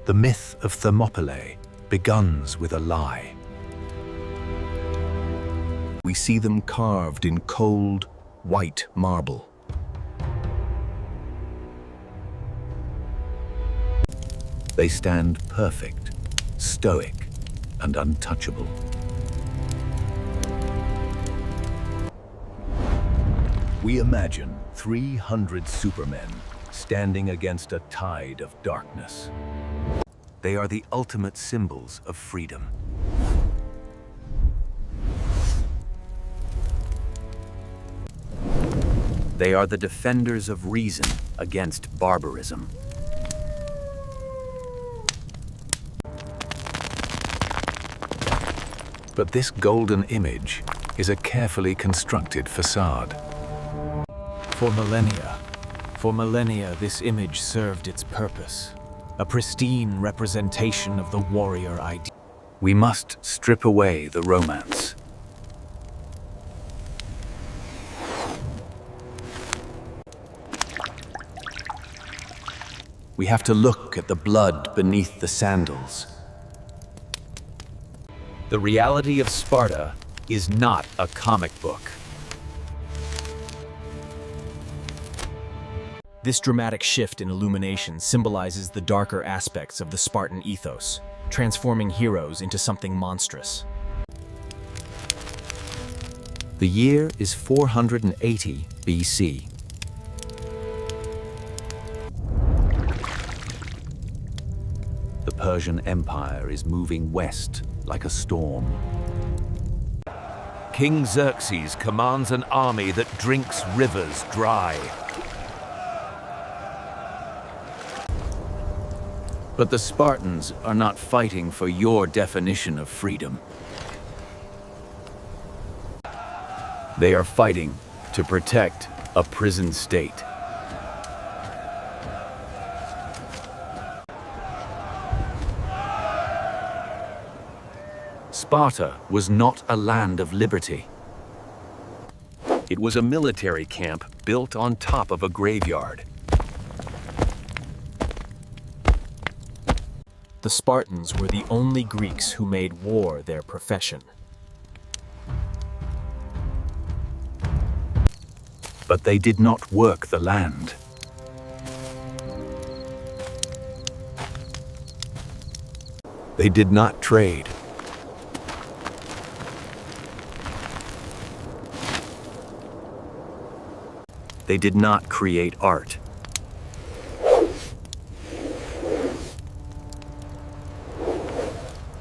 The myth of Thermopylae begins with a lie. We see them carved in cold, white marble. They stand perfect, stoic, and untouchable. We imagine 300 supermen standing against a tide of darkness. They are the ultimate symbols of freedom. They are the defenders of reason against barbarism. But this golden image is a carefully constructed facade. For millennia, this image served its purpose. A pristine representation of the warrior ideal. We must strip away the romance. We have to look at the blood beneath the sandals. The reality of Sparta is not a comic book. This dramatic shift in illumination symbolizes the darker aspects of the Spartan ethos, transforming heroes into something monstrous. The year is 480 BC. The Persian Empire is moving west like a storm. King Xerxes commands an army that drinks rivers dry. But the Spartans are not fighting for your definition of freedom. They are fighting to protect a prison state. Sparta was not a land of liberty. It was a military camp built on top of a graveyard. The Spartans were the only Greeks who made war their profession. But they did not work the land. They did not trade. They did not create art.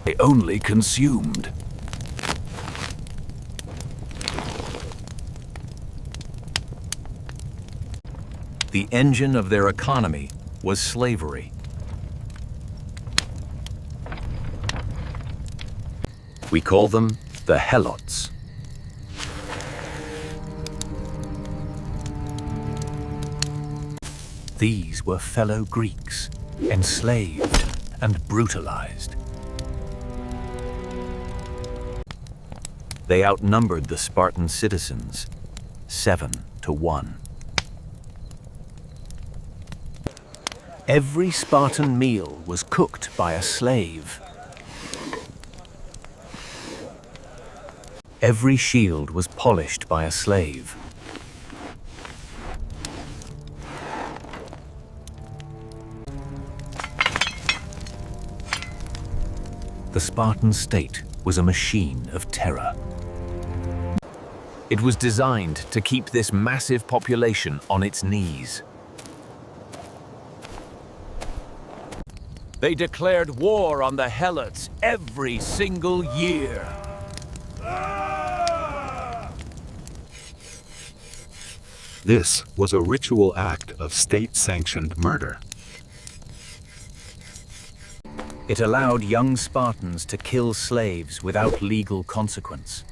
They only consumed. The engine of their economy was slavery. We call them the Helots. These were fellow Greeks, enslaved and brutalized. They outnumbered the Spartan citizens, 7-1. Every Spartan meal was cooked by a slave. Every shield was polished by a slave. The Spartan state was a machine of terror. It was designed to keep this massive population on its knees. They declared war on the Helots every single year. This was a ritual act of state-sanctioned murder. It allowed young Spartans to kill slaves without legal consequence.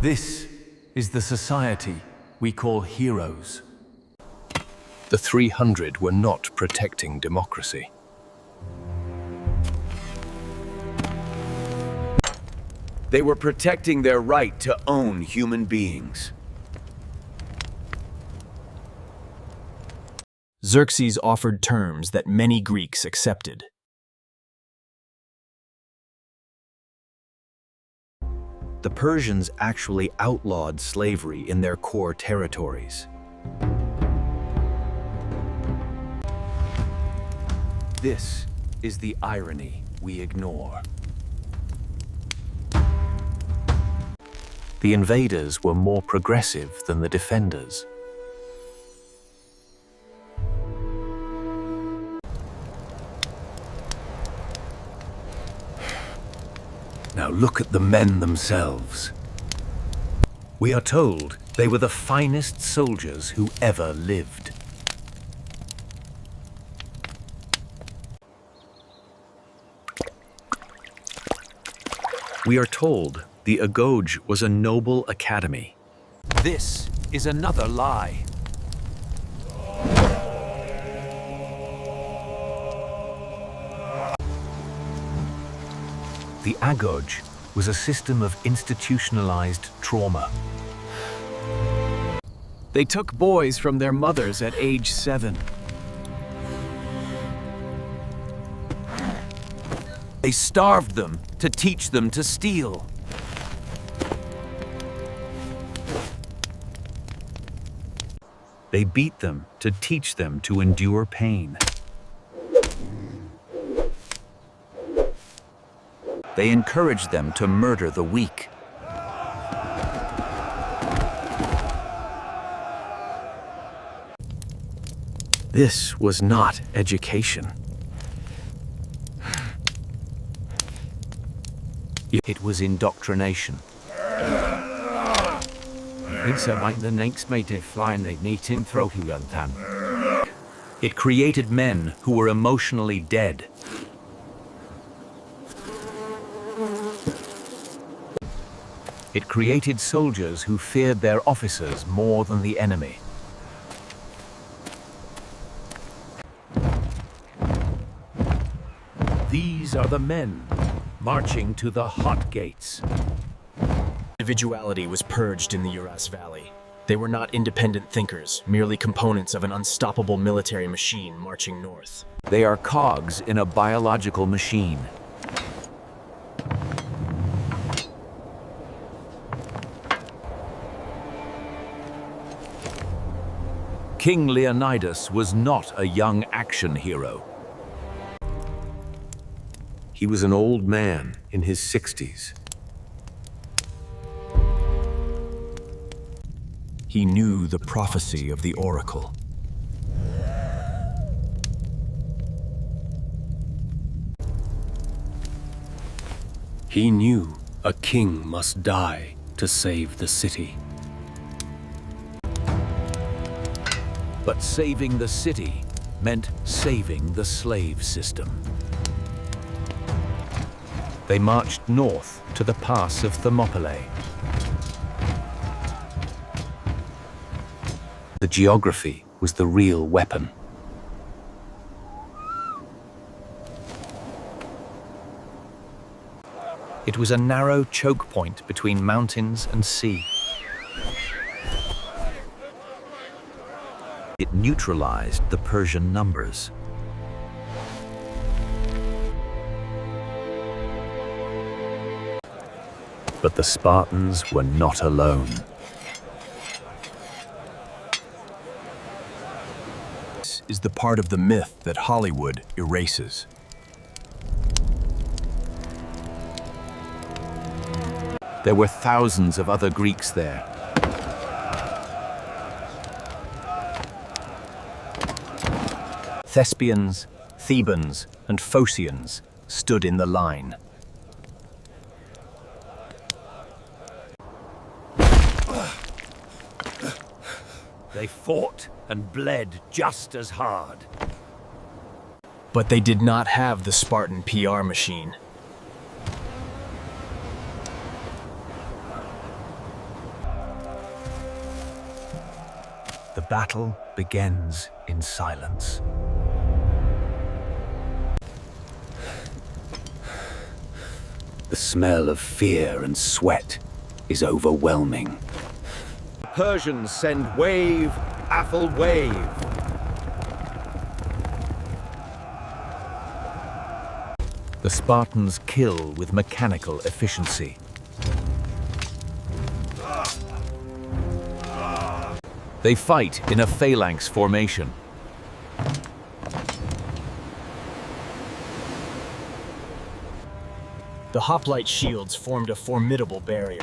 This is the society we call heroes. The 300 were not protecting democracy. They were protecting their right to own human beings. Xerxes offered terms that many Greeks accepted. The Persians actually outlawed slavery in their core territories. This is the irony we ignore. The invaders were more progressive than the defenders. Now look at the men themselves. We are told they were the finest soldiers who ever lived. We are told the Agoge was a noble academy. This is another lie. The Agoge was a system of institutionalized trauma. They took boys from their mothers at age 7. They starved them to teach them to steal. They beat them to teach them to endure pain. They encouraged them to murder the weak. This was not education. It was indoctrination. It created men who were emotionally dead. It created soldiers who feared their officers more than the enemy. These are the men marching to the hot gates. Individuality was purged in the Uras Valley. They were not independent thinkers, merely components of an unstoppable military machine marching north. They are cogs in a biological machine. King Leonidas was not a young action hero. He was an old man in his 60s. He knew the prophecy of the oracle. He knew a king must die to save the city. But saving the city meant saving the slave system. They marched north to the pass of Thermopylae. The geography was the real weapon. It was a narrow choke point between mountains and sea. It neutralized the Persian numbers. But the Spartans were not alone. This is the part of the myth that Hollywood erases. There were thousands of other Greeks there. Thespians, Thebans, and Phocians stood in the line. They fought and bled just as hard. But they did not have the Spartan PR machine. The battle begins in silence. The smell of fear and sweat is overwhelming. The Persians send wave after wave. The Spartans kill with mechanical efficiency. They fight in a phalanx formation. The hoplite shields formed a formidable barrier.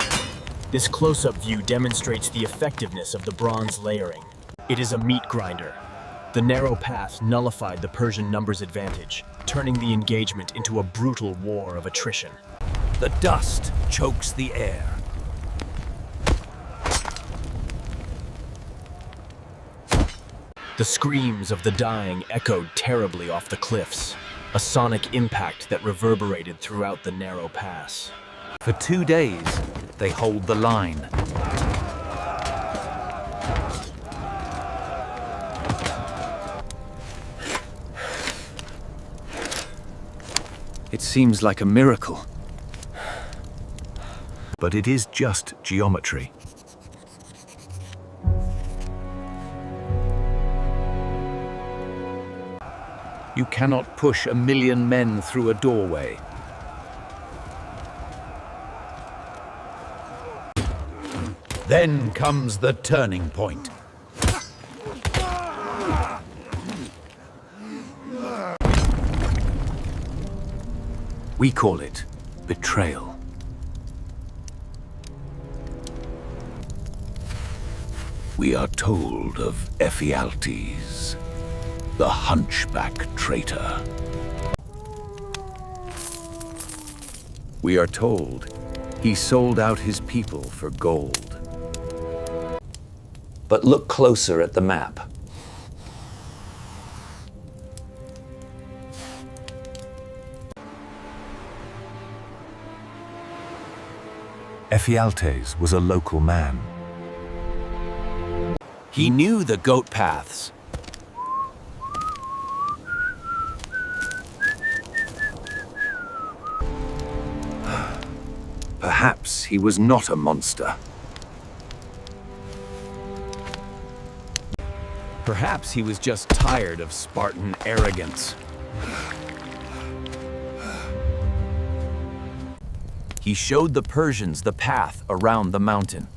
This close-up view demonstrates the effectiveness of the bronze layering. It is a meat grinder. The narrow path nullified the Persian numbers advantage, turning the engagement into a brutal war of attrition. The dust chokes the air. The screams of the dying echoed terribly off the cliffs, a sonic impact that reverberated throughout the narrow pass. For 2 days, they hold the line. It seems like a miracle. But it is just geometry. You cannot push 1,000,000 men through a doorway. Then comes the turning point. We call it betrayal. We are told of Ephialtes, the hunchback traitor. We are told he sold out his people for gold. But look closer at the map. Ephialtes was a local man. He knew the goat paths. Perhaps he was not a monster. Perhaps he was just tired of Spartan arrogance. He showed the Persians the path around the mountain.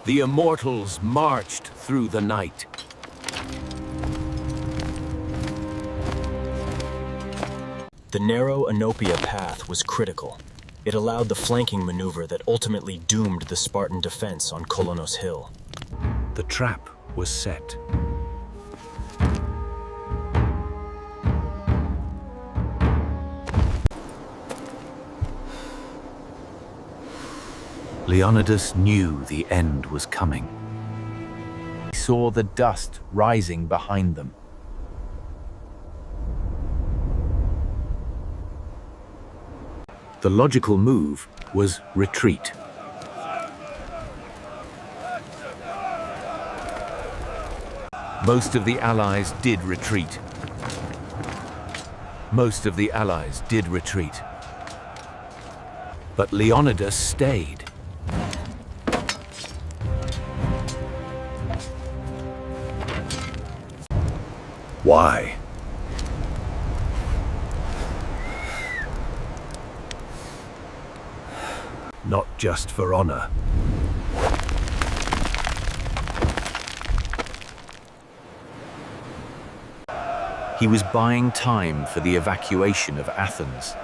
The immortals marched through the night. The narrow Anopia path was critical. It allowed the flanking maneuver that ultimately doomed the Spartan defense on Kolonos Hill. The trap was set. Leonidas knew the end was coming. He saw the dust rising behind them. The logical move was retreat. Most of the allies did retreat. Most of the allies did retreat. But Leonidas stayed. Why? Not just for honor. He was buying time for the evacuation of Athens.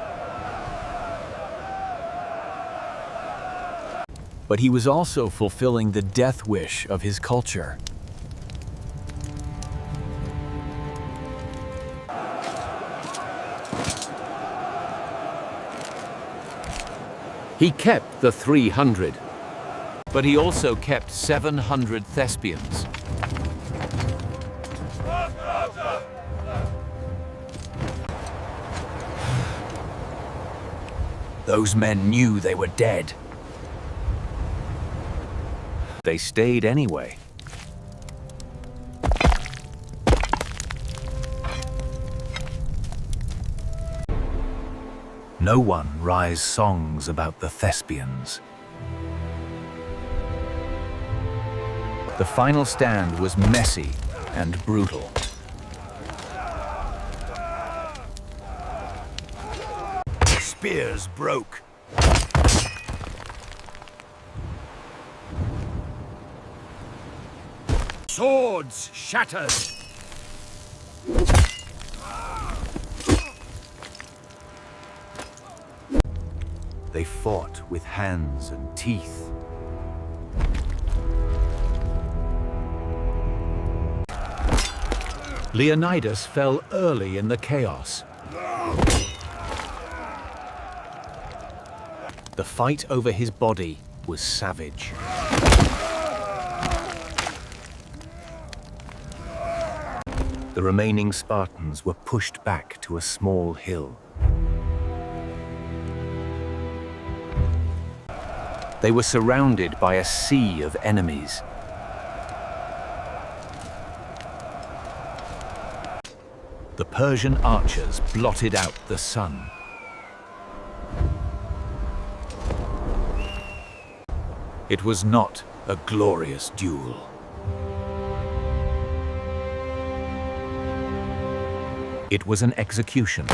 But he was also fulfilling the death wish of his culture. He kept the 300, but he also kept 700 Thespians. Those men knew they were dead. They stayed anyway. No one writes songs about the Thespians. The final stand was messy and brutal. spears broke. Swords shattered. They fought with hands and teeth. Leonidas fell early in the chaos. The fight over his body was savage. The remaining Spartans were pushed back to a small hill. They were surrounded by a sea of enemies. The Persian archers blotted out the sun. It was not a glorious duel. It was an execution.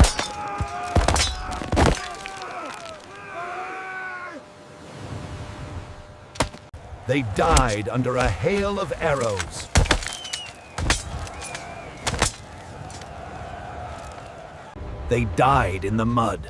They died under a hail of arrows. They died in the mud.